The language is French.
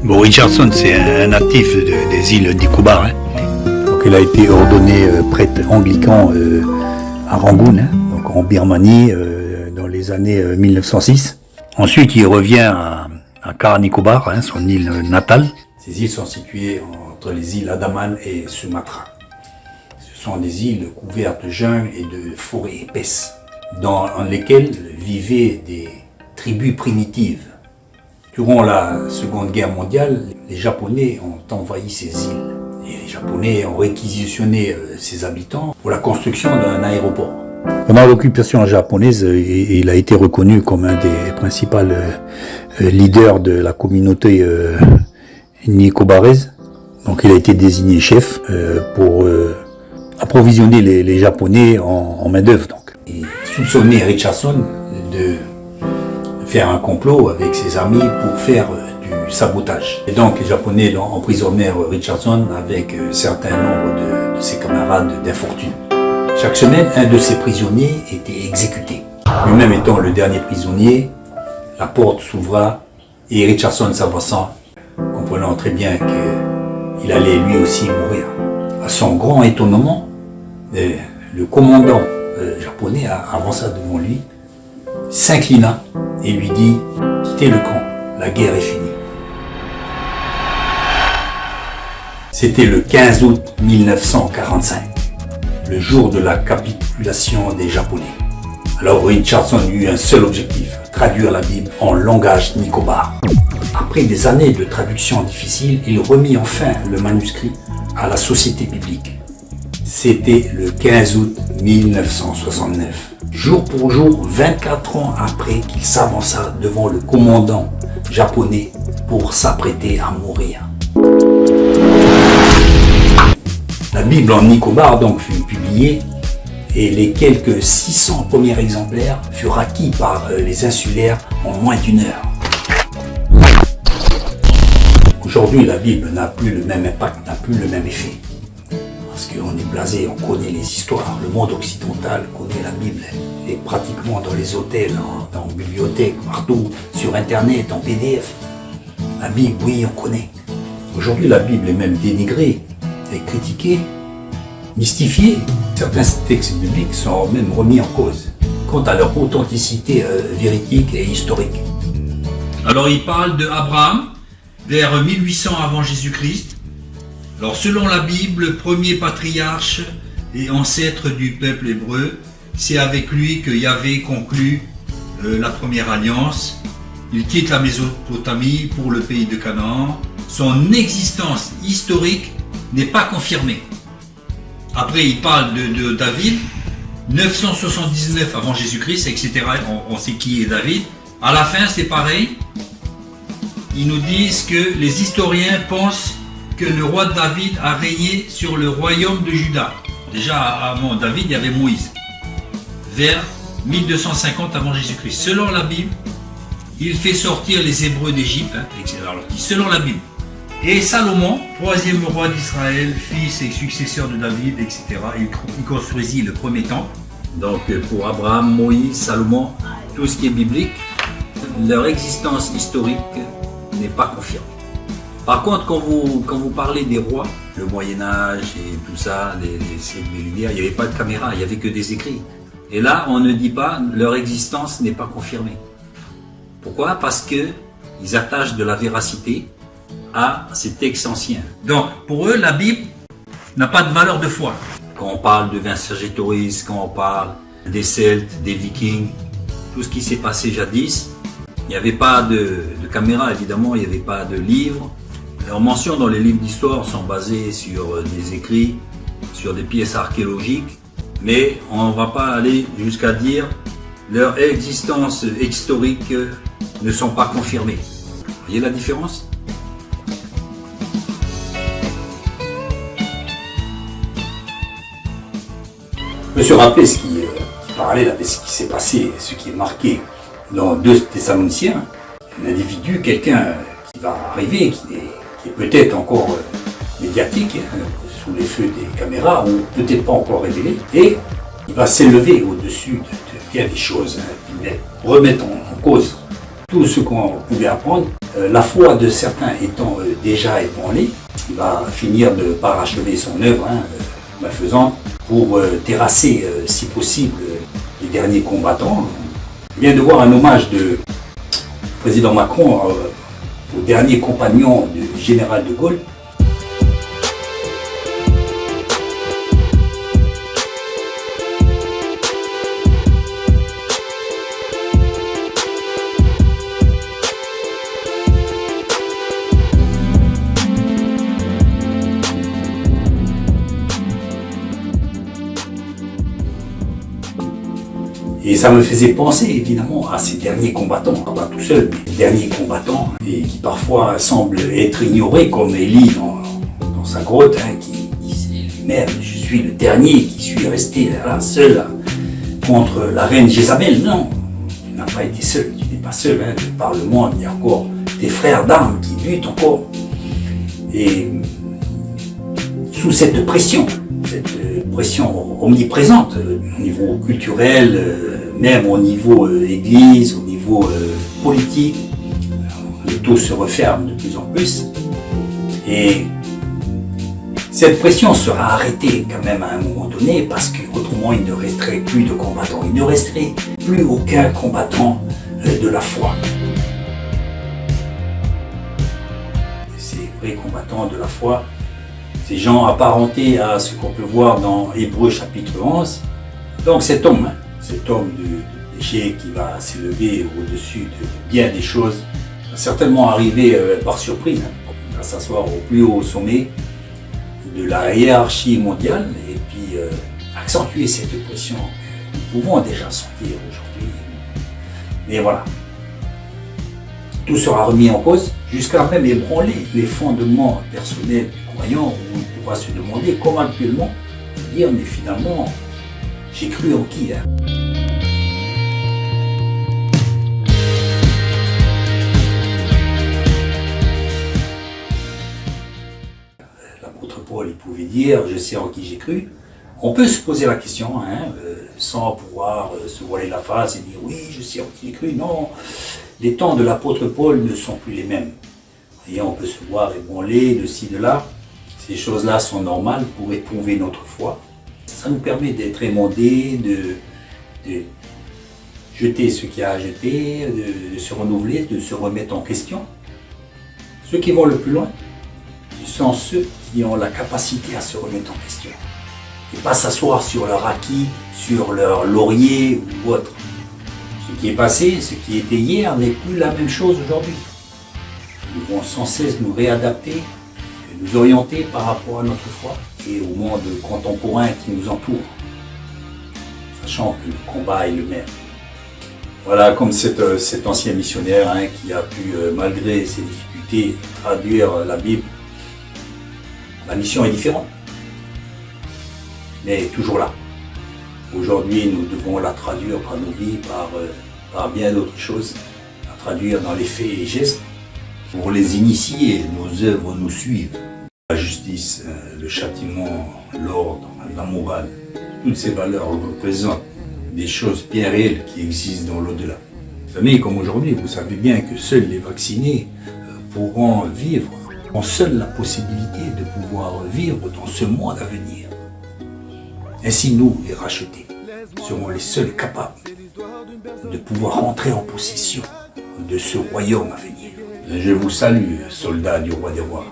Bon, Richardson, c'est un natif des îles Nicobar. Hein. Donc, il a été ordonné prêtre anglican à Rangoon, hein, donc en Birmanie, dans les années 1906. Ensuite, il revient à Car Nicobar, hein, son île natale. Ces îles sont situées entre les îles Andaman et Sumatra. Ce sont des îles couvertes de jungle et de forêts épaisses, dans lesquelles vivaient des tribus primitives. Durant la Seconde Guerre mondiale, les Japonais ont envahi ces îles. Et les Japonais ont réquisitionné ses habitants pour la construction d'un aéroport. Pendant l'occupation japonaise, il a été reconnu comme un des principaux leaders de la communauté nicobaraise. Donc il a été désigné chef pour approvisionner les Japonais en main-d'œuvre. Il soupçonnait Richardson de faire un complot avec ses amis pour faire du sabotage. Et donc les Japonais emprisonnèrent Richardson avec un certain nombre de ses camarades d'infortune. Chaque semaine, un de ces prisonniers était exécuté. Lui-même étant le dernier prisonnier, la porte s'ouvra et Richardson s'avançant, comprenant très bien qu'il allait lui aussi mourir. À son grand étonnement, le commandant japonais avança devant lui, s'inclina et lui dit « Quittez le camp, la guerre est finie ». C'était le 15 août 1945, le jour de la capitulation des Japonais. Alors Richardson eut un seul objectif, traduire la Bible en langage nicobar. Après des années de traduction difficile, il remit enfin le manuscrit à la Société biblique. C'était le 15 août 1969. Jour pour jour, 24 ans après qu'il s'avança devant le commandant japonais pour s'apprêter à mourir. La Bible en Nicobar donc fut publiée et les quelques 600 premiers exemplaires furent acquis par les insulaires en moins d'une heure. Aujourd'hui, la Bible n'a plus le même impact, n'a plus le même effet. Parce qu'on est blasé, on connaît les histoires. Le monde occidental connaît la Bible. Et pratiquement dans les hôtels, dans les bibliothèques, partout, sur Internet, en PDF. La Bible, oui, on connaît. Aujourd'hui, la Bible est même dénigrée, est critiquée, mystifiée. Certains textes bibliques sont même remis en cause quant à leur authenticité véridique et historique. Alors il parle de Abraham vers 1800 avant Jésus-Christ. Alors selon la Bible, premier patriarche et ancêtre du peuple hébreu, c'est avec lui que Yahvé conclut la première alliance. Il quitte la Mésopotamie pour le pays de Canaan. Son existence historique n'est pas confirmée. Après il parle de David, 979 avant Jésus-Christ, etc. On sait qui est David. À la fin c'est pareil. Ils nous disent que les historiens pensent que le roi David a régné sur le royaume de Juda. Déjà avant David, il y avait Moïse, vers 1250 avant Jésus-Christ. Selon la Bible, il fait sortir les Hébreux d'Égypte, etc. Alors, selon la Bible. Et Salomon, troisième roi d'Israël, fils et successeur de David, etc. Il construisit le premier temple. Donc pour Abraham, Moïse, Salomon, tout ce qui est biblique, leur existence historique n'est pas confirmée. Par contre, quand vous parlez des rois, le Moyen-Âge et tout ça, les siècles des Lumières, il n'y avait pas de caméra, il n'y avait que des écrits. Et là, on ne dit pas, leur existence n'est pas confirmée. Pourquoi ? Parce qu'ils attachent de la véracité à ces textes anciens. Donc, pour eux, la Bible n'a pas de valeur de foi. Quand on parle de Vercingétorix, quand on parle des Celtes, des Vikings, tout ce qui s'est passé jadis, il n'y avait pas de caméra, évidemment, il n'y avait pas de livres. Leurs mentions dans les livres d'histoire sont basées sur des écrits, sur des pièces archéologiques, mais on ne va pas aller jusqu'à dire leur existence historique ne sont pas confirmées. Vous voyez la différence ? Je me suis rappelé ce qui parlait de ce qui s'est passé, ce qui est marqué dans 2 Thessaloniciens. Un individu, quelqu'un qui va arriver, qui est peut-être encore médiatique, sous les feux des caméras, ou peut-être pas encore révélé, et il va s'élever au-dessus de bien des choses, remettre en cause tout ce qu'on pouvait apprendre La foi de certains étant déjà ébranlée, il va finir de parachever son œuvre, malfaisante, pour terrasser, si possible, les derniers combattants. Je viens de voir un hommage du président Macron au dernier compagnon du général de Gaulle. Et ça me faisait penser évidemment à ces derniers combattants, pas tout seul, mais les derniers combattants, et qui parfois semblent être ignorés, comme Élie dans sa grotte, qui disait lui-même, je suis le dernier qui suis resté là, seul contre la reine Jézabel. Non, tu n'as pas été seul, tu n'es pas seul, par le monde, il y a encore tes frères d'armes qui luttent encore. Et sous cette pression omniprésente au niveau culturel, même au niveau église, au niveau politique, le taux se referme de plus en plus. Et cette pression sera arrêtée quand même à un moment donné, parce qu'autrement il ne resterait plus de combattants, il ne resterait plus aucun combattant de la foi. Ces vrais combattants de la foi, ces gens apparentés à ce qu'on peut voir dans Hébreux chapitre 11. Donc cet homme du péché qui va s'élever au-dessus de bien des choses, va certainement arriver par surprise. Il va s'asseoir au plus haut sommet de la hiérarchie mondiale et puis accentuer cette pression que nous pouvons déjà sentir aujourd'hui. Mais voilà, tout sera remis en cause, jusqu'à même ébranler les fondements personnels du croyant, où il pourra se demander comme actuellement, dire mais finalement, j'ai cru en qui L'apôtre Paul, il pouvait dire, je sais en qui j'ai cru. On peut se poser la question, sans pouvoir se voiler la face et dire oui, je sais en qui j'ai cru. Non, les temps de l'apôtre Paul ne sont plus les mêmes. Et on peut se voir ébranler de ci, de là. Ces choses-là sont normales pour éprouver notre foi. Ça nous permet d'être émondés, de jeter ce qu'il y a à jeter, de se renouveler, de se remettre en question. Ceux qui vont le plus loin, ce sont ceux qui ont la capacité à se remettre en question. Et pas s'asseoir sur leur acquis, sur leur laurier ou autre. Ce qui est passé, ce qui était hier, n'est plus la même chose aujourd'hui. Nous devons sans cesse nous réadapter, nous orienter par rapport à notre foi et au monde contemporain qui nous entoure, sachant que le combat est le même. Voilà, comme cet ancien missionnaire qui a pu, malgré ses difficultés, traduire la Bible. La mission est différente, mais toujours là. Aujourd'hui, nous devons la traduire par nos vies, par bien d'autres choses, la traduire dans les faits et gestes. Pour les initiés, nos œuvres nous suivent. La justice, le châtiment, l'ordre, la morale, toutes ces valeurs représentent des choses bien réelles qui existent dans l'au-delà. Mais comme aujourd'hui, vous savez bien que seuls les vaccinés pourront vivre, ont seuls la possibilité de pouvoir vivre dans ce monde à venir. Ainsi, nous, les rachetés, serons les seuls capables de pouvoir entrer en possession de ce royaume à venir. Je vous salue, soldats du roi des rois.